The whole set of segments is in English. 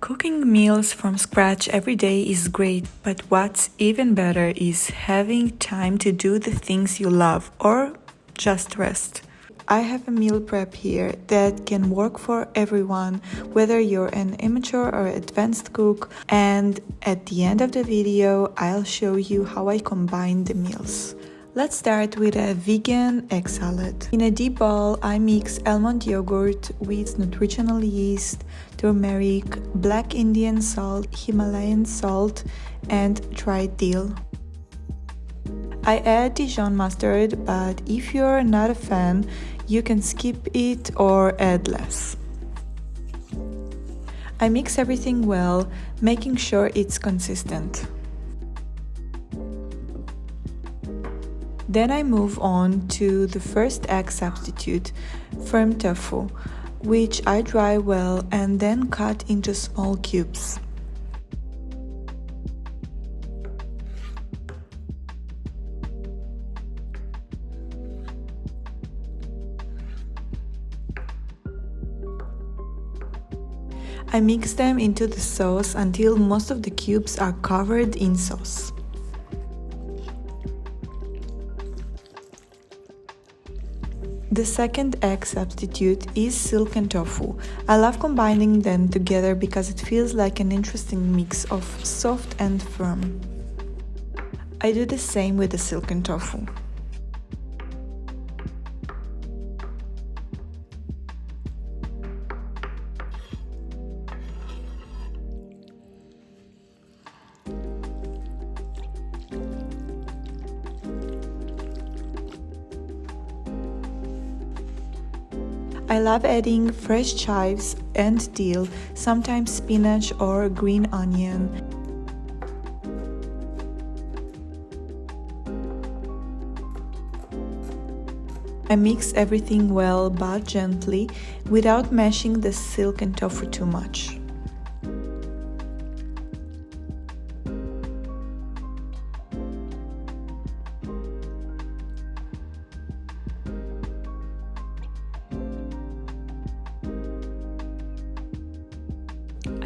Cooking meals from scratch every day is great, but what's even better is having time to do the things you love or just rest. I have a meal prep here that can work for everyone, whether you're an amateur or advanced cook, and at the end of the video, I'll show you how I combine the meals. Let's start with a vegan egg salad. In a deep bowl, I mix almond yogurt with nutritional yeast, turmeric, black Indian salt, Himalayan salt, and dried dill. I add Dijon mustard, but if you're not a fan, you can skip it or add less. I mix everything well, making sure it's consistent. Then I move on to the first egg substitute, firm tofu, which I dry well and then cut into small cubes. I mix them into the sauce until most of the cubes are covered in sauce. The second egg substitute is silken tofu. I love combining them together because it feels like an interesting mix of soft and firm. I do the same with the silken tofu. I love adding fresh chives and dill, sometimes spinach or green onion. I mix everything well but gently, without mashing the silken tofu too much.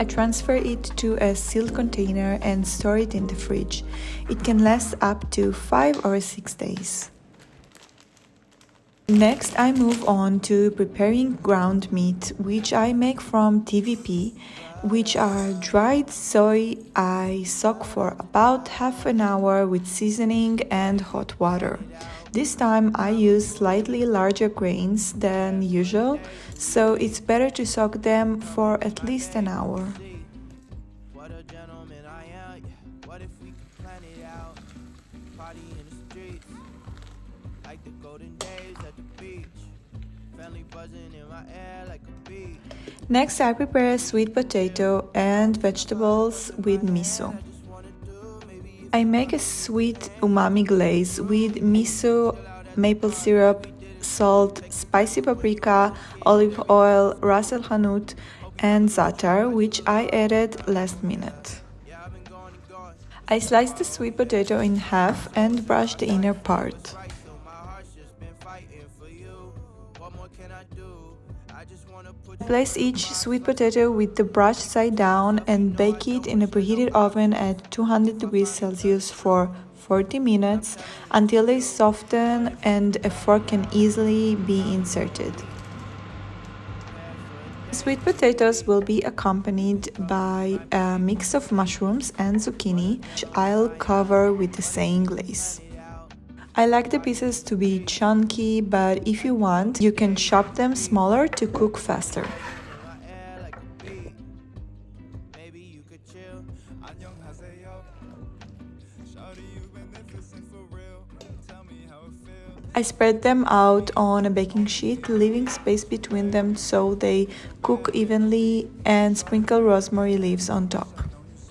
I transfer it to a sealed container and store it in the fridge. It can last up to 5 or 6 days. Next, I move on to preparing ground meat, which I make from tbsp, which are dried soy I soak for about half an hour with seasoning and hot water. This time I use slightly larger grains than usual, so it's better to soak them for at least an hour. Next, I prepare a sweet potato and vegetables with miso. I make a sweet umami glaze with miso, maple syrup, salt, spicy paprika, olive oil, ras el hanout, and za'atar, which I added last minute. I slice the sweet potato in half and brush the inner part. Place each sweet potato with the brush side down and bake it in a preheated oven at 200 degrees Celsius for 40 minutes until they soften and a fork can easily be inserted. Sweet potatoes will be accompanied by a mix of mushrooms and zucchini, which I'll cover with the same glaze. I like the pieces to be chunky, but if you want, you can chop them smaller to cook faster. I spread them out on a baking sheet, leaving space between them so they cook evenly, and sprinkle rosemary leaves on top.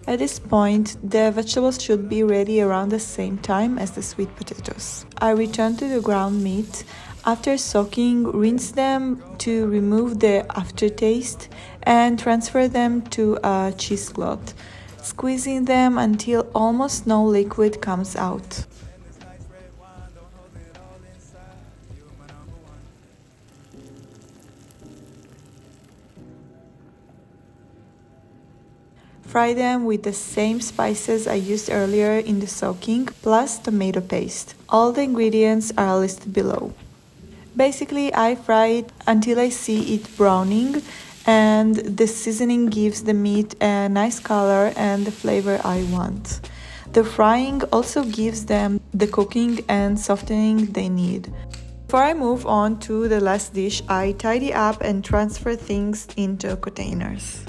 At this point, the vegetables should be ready around the same time as the sweet potatoes. I return to the ground meat. After soaking, rinse them to remove the aftertaste and transfer them to a cheesecloth, squeezing them until almost no liquid comes out. Fry them with the same spices I used earlier in the soaking, plus tomato paste. All the ingredients are listed below. Basically, I fry it until I see it browning, and the seasoning gives the meat a nice color and the flavor I want. The frying also gives them the cooking and softening they need. Before I move on to the last dish, I tidy up and transfer things into containers.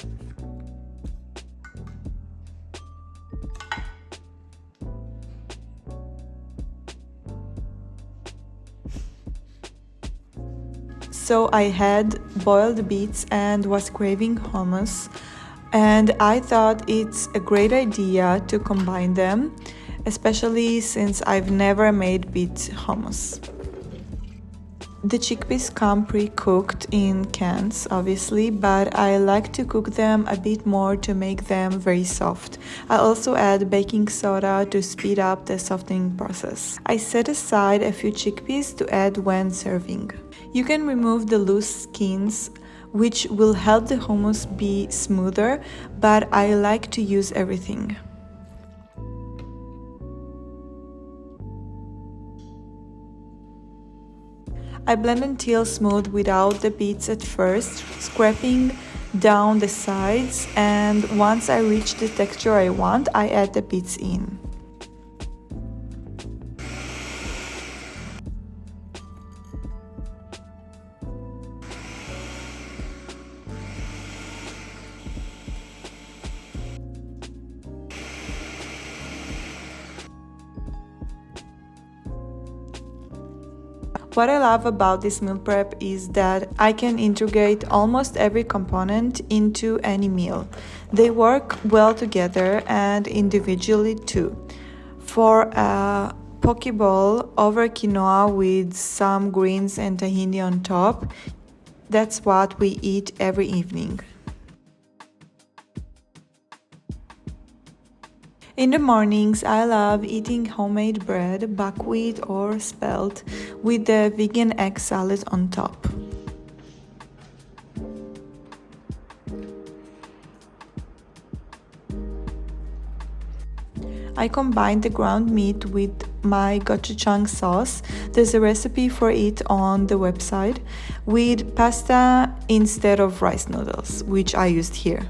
So I had boiled beets and was craving hummus, and I thought it's a great idea to combine them, especially since I've never made beet hummus. The chickpeas come pre-cooked in cans, obviously, but I like to cook them a bit more to make them very soft. I also add baking soda to speed up the softening process. I set aside a few chickpeas to add when serving. You can remove the loose skins, which will help the hummus be smoother, but I like to use everything. I blend until smooth without the beets at first, scraping down the sides, and once I reach the texture I want, I add the beets in. What I love about this meal prep is that I can integrate almost every component into any meal. They work well together and individually too. For a poke bowl over quinoa with some greens and tahini on top, that's what we eat every evening. In the mornings, I love eating homemade bread, buckwheat or spelt, with the vegan egg salad on top. I combine the ground meat with my gochujang sauce. There's a recipe for it on the website, with pasta instead of rice noodles, which I used here.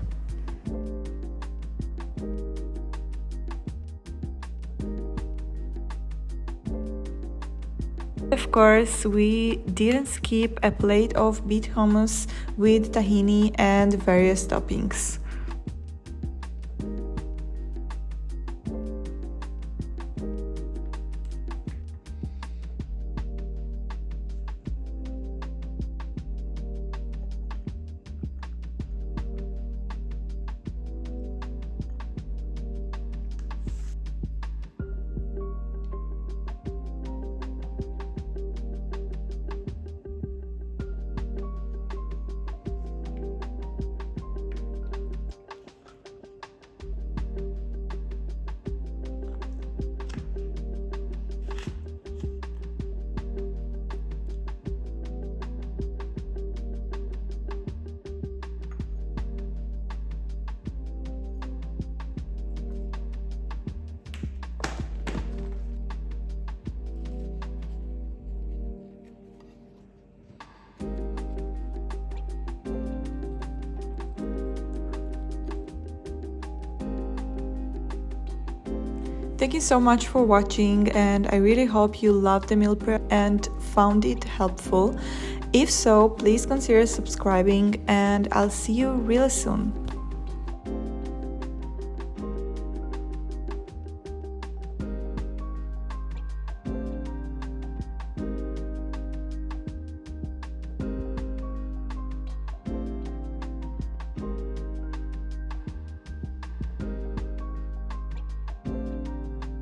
Of course, we didn't skip a plate of beet hummus with tahini and various toppings. Thank you so much for watching, and I really hope you loved the meal prep and found it helpful. If so, please consider subscribing, and I'll see you really soon.